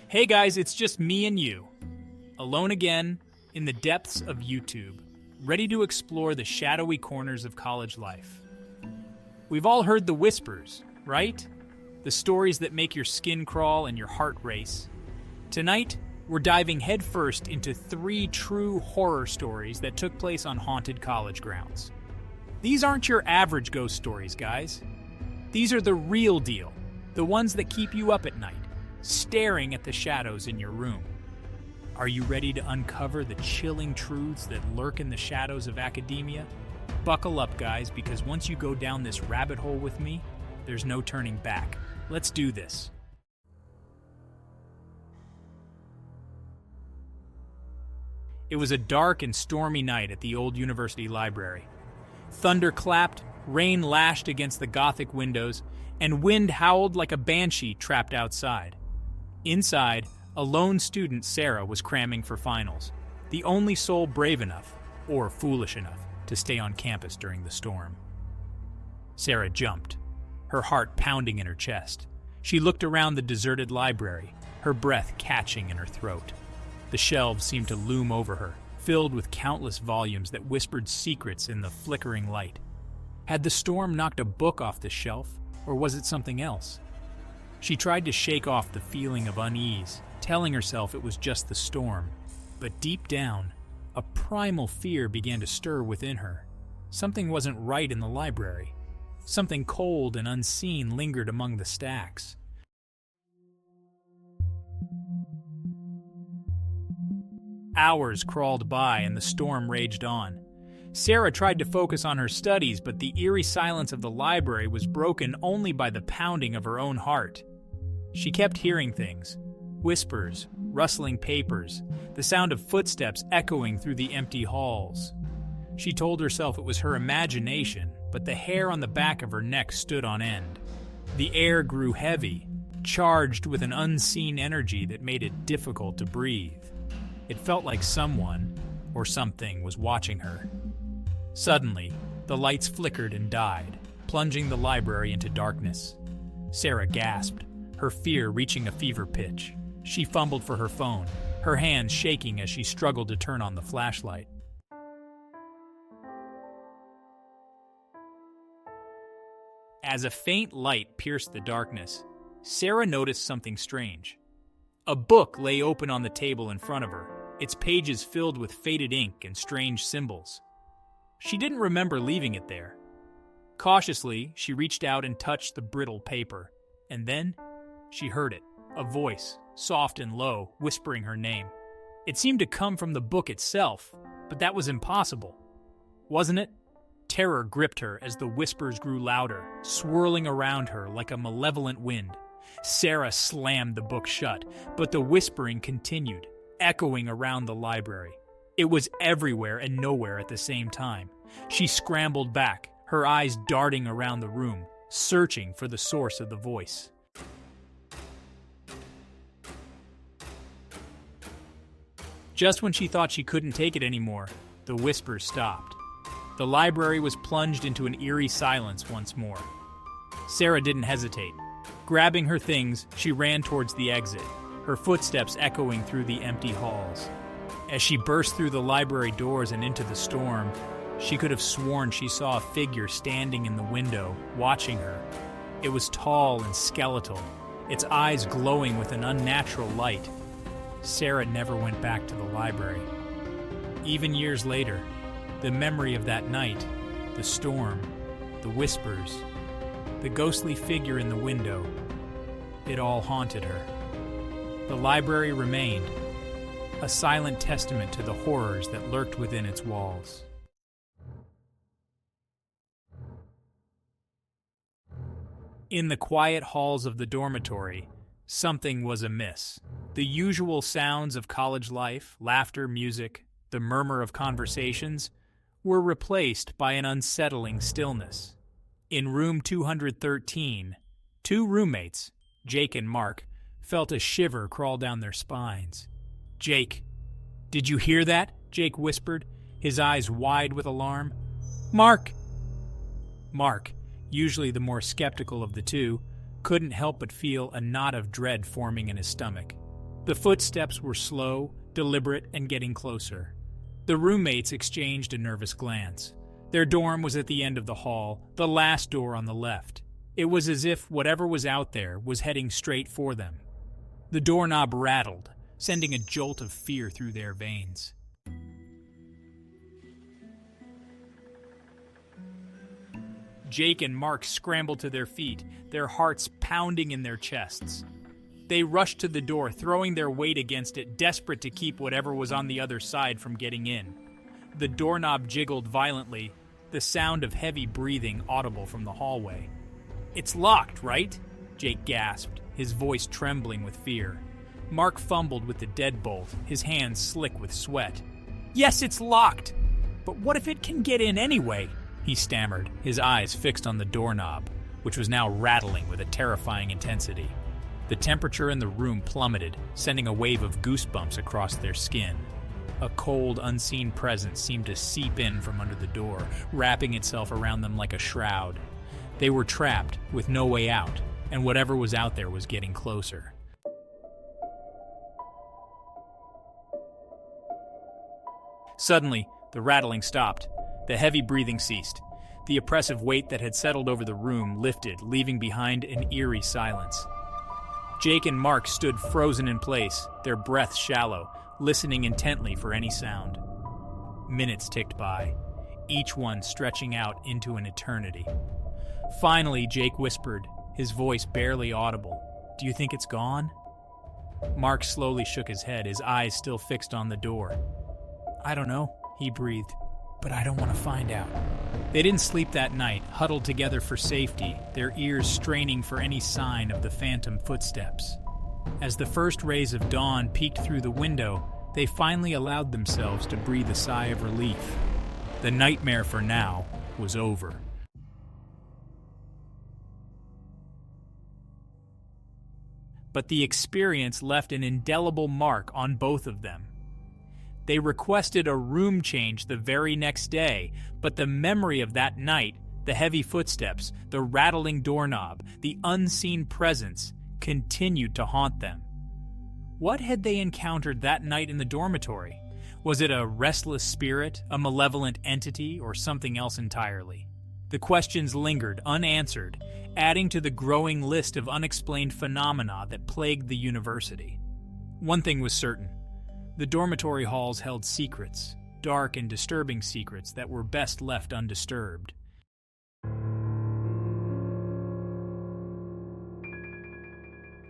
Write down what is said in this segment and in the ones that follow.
Hey guys, it's just me and you. Alone again, in the depths of YouTube, ready to explore the shadowy corners of college life. We've all heard the whispers, right? The stories that make your skin crawl and your heart race. Tonight, we're diving headfirst into 3 true horror stories that took place on haunted college grounds. These aren't your average ghost stories, guys. These are the real deal, the ones that keep you up at night, staring at the shadows in your room. Are you ready to uncover the chilling truths that lurk in the shadows of academia? Buckle up, guys, because once you go down this rabbit hole with me, there's no turning back. Let's do this. It was a dark and stormy night at the old university library. Thunder clapped, rain lashed against the Gothic windows, and wind howled like a banshee trapped outside. Inside, a lone student, Sarah, was cramming for finals, the only soul brave enough, or foolish enough, to stay on campus during the storm. Sarah jumped, her heart pounding in her chest. She looked around the deserted library, her breath catching in her throat. The shelves seemed to loom over her, filled with countless volumes that whispered secrets in the flickering light. Had the storm knocked a book off the shelf, or was it something else? She tried to shake off the feeling of unease, telling herself it was just the storm. But deep down, a primal fear began to stir within her. Something wasn't right in the library. Something cold and unseen lingered among the stacks. Hours crawled by and the storm raged on. Sarah tried to focus on her studies, but the eerie silence of the library was broken only by the pounding of her own heart. She kept hearing things, whispers, rustling papers, the sound of footsteps echoing through the empty halls. She told herself it was her imagination, but the hair on the back of her neck stood on end. The air grew heavy, charged with an unseen energy that made it difficult to breathe. It felt like someone, or something, was watching her. Suddenly, the lights flickered and died, plunging the library into darkness. Sarah gasped, her fear reaching a fever pitch. She fumbled for her phone, her hands shaking as she struggled to turn on the flashlight. As a faint light pierced the darkness, Sarah noticed something strange. A book lay open on the table in front of her, its pages filled with faded ink and strange symbols. She didn't remember leaving it there. Cautiously, she reached out and touched the brittle paper, and then she heard it, a voice, soft and low, whispering her name. It seemed to come from the book itself, but that was impossible. Wasn't it? Terror gripped her as the whispers grew louder, swirling around her like a malevolent wind. Sarah slammed the book shut, but the whispering continued, echoing around the library. It was everywhere and nowhere at the same time. She scrambled back, her eyes darting around the room, searching for the source of the voice. Just when she thought she couldn't take it anymore, the whispers stopped. The library was plunged into an eerie silence once more. Sarah didn't hesitate. Grabbing her things, she ran towards the exit, her footsteps echoing through the empty halls. As she burst through the library doors and into the storm, she could have sworn she saw a figure standing in the window, watching her. It was tall and skeletal, its eyes glowing with an unnatural light. Sarah never went back to the library. Even years later, the memory of that night, the storm, the whispers, the ghostly figure in the window, it all haunted her. The library remained, a silent testament to the horrors that lurked within its walls. In the quiet halls of the dormitory, something was amiss. The usual sounds of college life, laughter, music, the murmur of conversations, were replaced by an unsettling stillness. In room 213, 2 roommates, Jake and Mark, felt a shiver crawl down their spines. "Jake, did you hear that?" Jake whispered, his eyes wide with alarm. "Mark!" Mark, usually the more skeptical of the two, couldn't help but feel a knot of dread forming in his stomach. The footsteps were slow, deliberate, and getting closer. The roommates exchanged a nervous glance. Their dorm was at the end of the hall, the last door on the left. It was as if whatever was out there was heading straight for them. The doorknob rattled, sending a jolt of fear through their veins. Jake and Mark scrambled to their feet, their hearts pounding in their chests. They rushed to the door, throwing their weight against it, desperate to keep whatever was on the other side from getting in. The doorknob jiggled violently, the sound of heavy breathing audible from the hallway. "It's locked, right?" Jake gasped, his voice trembling with fear. Mark fumbled with the deadbolt, his hands slick with sweat. "Yes, it's locked! But what if it can get in anyway?" he stammered, his eyes fixed on the doorknob, which was now rattling with a terrifying intensity. The temperature in the room plummeted, sending a wave of goosebumps across their skin. A cold, unseen presence seemed to seep in from under the door, wrapping itself around them like a shroud. They were trapped, with no way out, and whatever was out there was getting closer. Suddenly, the rattling stopped. The heavy breathing ceased. The oppressive weight that had settled over the room lifted, leaving behind an eerie silence. Jake and Mark stood frozen in place, their breaths shallow, listening intently for any sound. Minutes ticked by, each one stretching out into an eternity. Finally, Jake whispered, his voice barely audible, "Do you think it's gone?" Mark slowly shook his head, his eyes still fixed on the door. "I don't know," he breathed, "but I don't want to find out." They didn't sleep that night, huddled together for safety, their ears straining for any sign of the phantom footsteps. As the first rays of dawn peeked through the window, they finally allowed themselves to breathe a sigh of relief. The nightmare, for now, was over. But the experience left an indelible mark on both of them. They requested a room change the very next day, but the memory of that night, the heavy footsteps, the rattling doorknob, the unseen presence, continued to haunt them. What had they encountered that night in the dormitory? Was it a restless spirit, a malevolent entity, or something else entirely? The questions lingered, unanswered, adding to the growing list of unexplained phenomena that plagued the university. One thing was certain. The dormitory halls held secrets, dark and disturbing secrets that were best left undisturbed.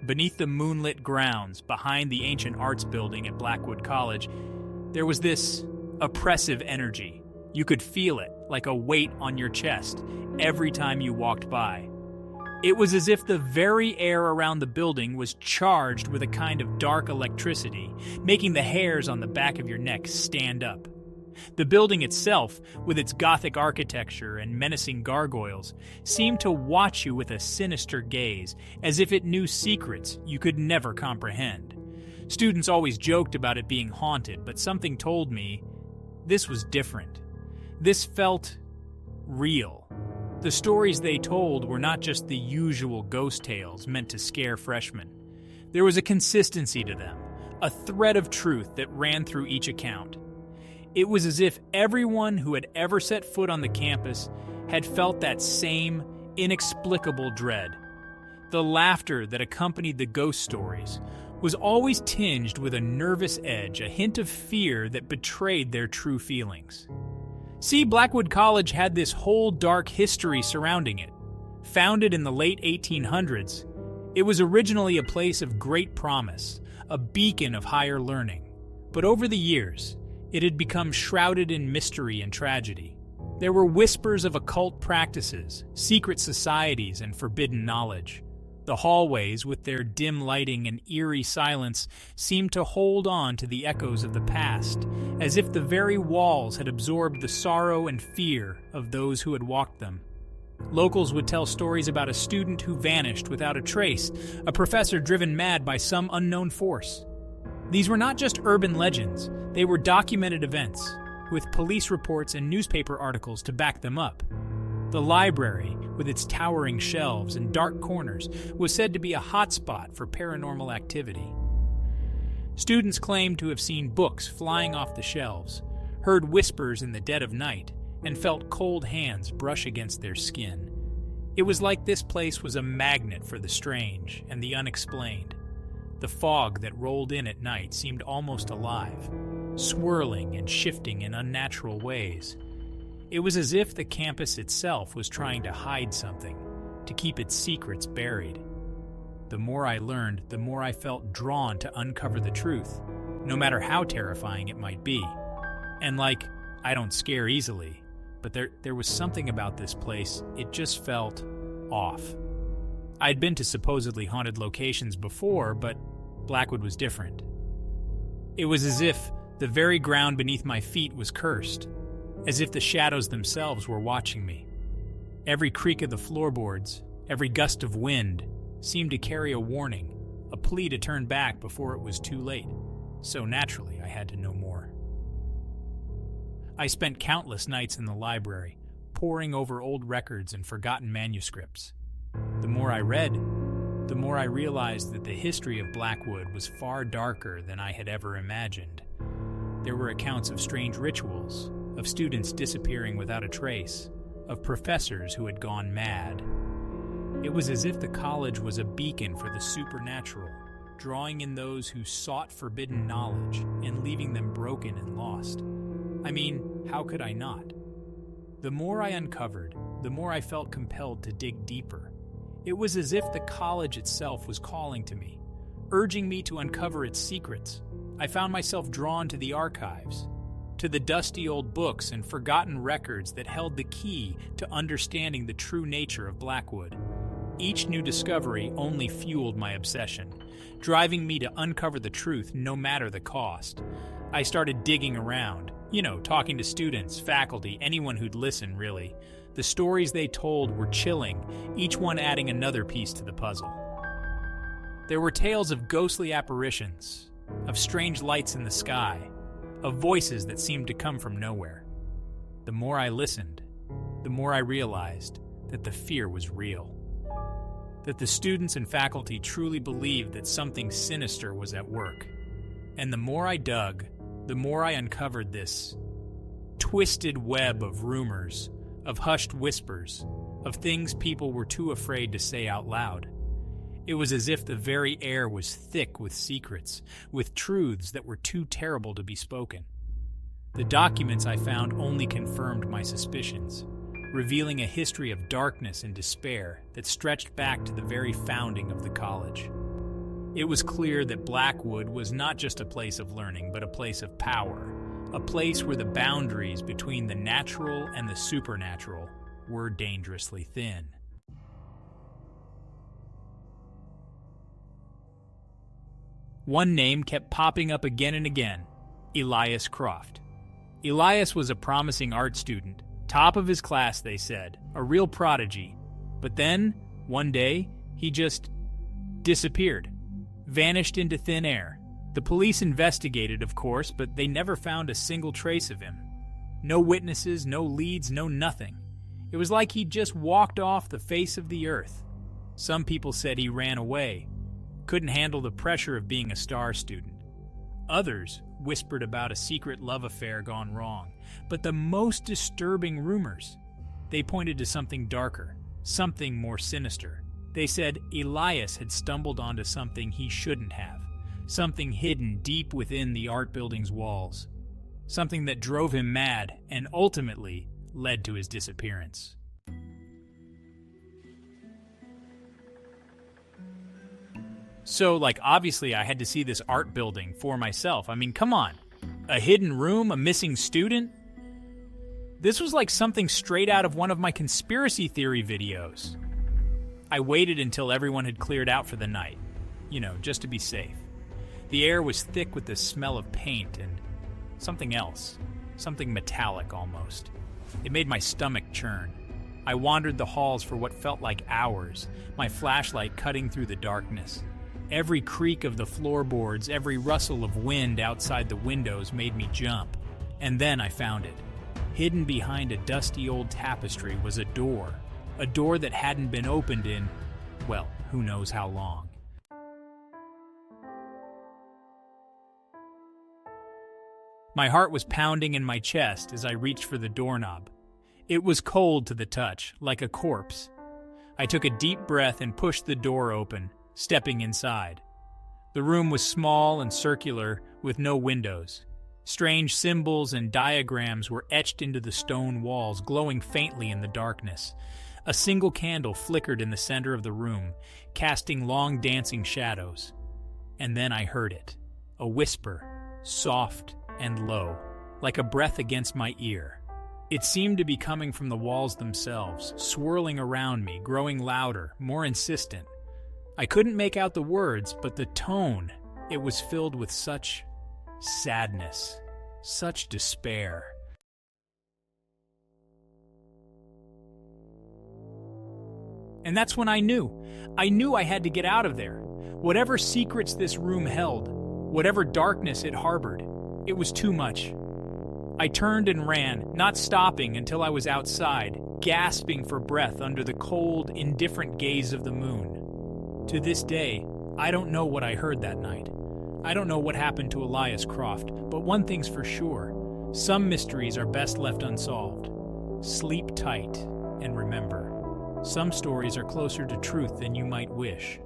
Beneath the moonlit grounds, behind the ancient arts building at Blackwood College, there was this oppressive energy. You could feel it, like a weight on your chest, every time you walked by. It was as if the very air around the building was charged with a kind of dark electricity, making the hairs on the back of your neck stand up. The building itself, with its Gothic architecture and menacing gargoyles, seemed to watch you with a sinister gaze, as if it knew secrets you could never comprehend. Students always joked about it being haunted, but something told me this was different. This felt real. The stories they told were not just the usual ghost tales meant to scare freshmen. There was a consistency to them, a thread of truth that ran through each account. It was as if everyone who had ever set foot on the campus had felt that same inexplicable dread. The laughter that accompanied the ghost stories was always tinged with a nervous edge, a hint of fear that betrayed their true feelings. See, Blackwood College had this whole dark history surrounding it. Founded in the late 1800s, it was originally a place of great promise, a beacon of higher learning. But over the years, it had become shrouded in mystery and tragedy. There were whispers of occult practices, secret societies, and forbidden knowledge. The hallways, with their dim lighting and eerie silence, seemed to hold on to the echoes of the past, as if the very walls had absorbed the sorrow and fear of those who had walked them. Locals would tell stories about a student who vanished without a trace, a professor driven mad by some unknown force. These were not just urban legends, they were documented events, with police reports and newspaper articles to back them up. The library, with its towering shelves and dark corners, was said to be a hotspot for paranormal activity. Students claimed to have seen books flying off the shelves, heard whispers in the dead of night, and felt cold hands brush against their skin. It was like this place was a magnet for the strange and the unexplained. The fog that rolled in at night seemed almost alive, swirling and shifting in unnatural ways. It was as if the campus itself was trying to hide something, to keep its secrets buried. The more I learned, the more I felt drawn to uncover the truth, no matter how terrifying it might be. And I don't scare easily, but there was something about this place, it just felt off. I'd been to supposedly haunted locations before, but Blackwood was different. It was as if the very ground beneath my feet was cursed, as if the shadows themselves were watching me. Every creak of the floorboards, every gust of wind, seemed to carry a warning, a plea to turn back before it was too late. So naturally, I had to know more. I spent countless nights in the library, poring over old records and forgotten manuscripts. The more I read, the more I realized that the history of Blackwood was far darker than I had ever imagined. There were accounts of strange rituals, of students disappearing without a trace, of professors who had gone mad. It was as if the college was a beacon for the supernatural, drawing in those who sought forbidden knowledge and leaving them broken and lost. I mean, how could I not? The more I uncovered, the more I felt compelled to dig deeper. It was as if the college itself was calling to me, urging me to uncover its secrets. I found myself drawn to the archives, to the dusty old books and forgotten records that held the key to understanding the true nature of Blackwood. Each new discovery only fueled my obsession, driving me to uncover the truth no matter the cost. I started digging around, talking to students, faculty, anyone who'd listen, really. The stories they told were chilling, each one adding another piece to the puzzle. There were tales of ghostly apparitions, of strange lights in the sky, of voices that seemed to come from nowhere. The more I listened, the more I realized that the fear was real. That the students and faculty truly believed that something sinister was at work. And the more I dug, the more I uncovered this twisted web of rumors, of hushed whispers, of things people were too afraid to say out loud. It was as if the very air was thick with secrets, with truths that were too terrible to be spoken. The documents I found only confirmed my suspicions, revealing a history of darkness and despair that stretched back to the very founding of the college. It was clear that Blackwood was not just a place of learning, but a place of power, a place where the boundaries between the natural and the supernatural were dangerously thin. One name kept popping up again and again: Elias Croft. Elias was a promising art student, top of his class, they said, a real prodigy. But then, one day, he just disappeared, vanished into thin air. The police investigated, of course, but they never found a single trace of him. No witnesses, no leads, no nothing. It was like he'd just walked off the face of the earth. Some people said he ran away, couldn't handle the pressure of being a star student. Others whispered about a secret love affair gone wrong. But the most disturbing rumors, they pointed to something darker, something more sinister. They said Elias had stumbled onto something he shouldn't have, something hidden deep within the art building's walls, something that drove him mad and ultimately led to his disappearance. So, obviously I had to see this art building for myself. I mean, come on. A hidden room, a missing student? This was like something straight out of one of my conspiracy theory videos. I waited until everyone had cleared out for the night, just to be safe. The air was thick with the smell of paint and something else, something metallic almost. It made my stomach churn. I wandered the halls for what felt like hours, my flashlight cutting through the darkness. Every creak of the floorboards, every rustle of wind outside the windows made me jump. And then I found it. Hidden behind a dusty old tapestry was a door that hadn't been opened in, well, who knows how long. My heart was pounding in my chest as I reached for the doorknob. It was cold to the touch, like a corpse. I took a deep breath and pushed the door open, stepping inside. The room was small and circular, with no windows. Strange symbols and diagrams were etched into the stone walls, glowing faintly in the darkness. A single candle flickered in the center of the room, casting long dancing shadows. And then I heard it, a whisper, soft and low, like a breath against my ear. It seemed to be coming from the walls themselves, swirling around me, growing louder, more insistent. I couldn't make out the words, but the tone, it was filled with such sadness, such despair. And that's when I knew I had to get out of there. Whatever secrets this room held, whatever darkness it harbored, it was too much. I turned and ran, not stopping until I was outside, gasping for breath under the cold, indifferent gaze of the moon. To this day, I don't know what I heard that night. I don't know what happened to Elias Croft, but one thing's for sure. Some mysteries are best left unsolved. Sleep tight, and remember, some stories are closer to truth than you might wish.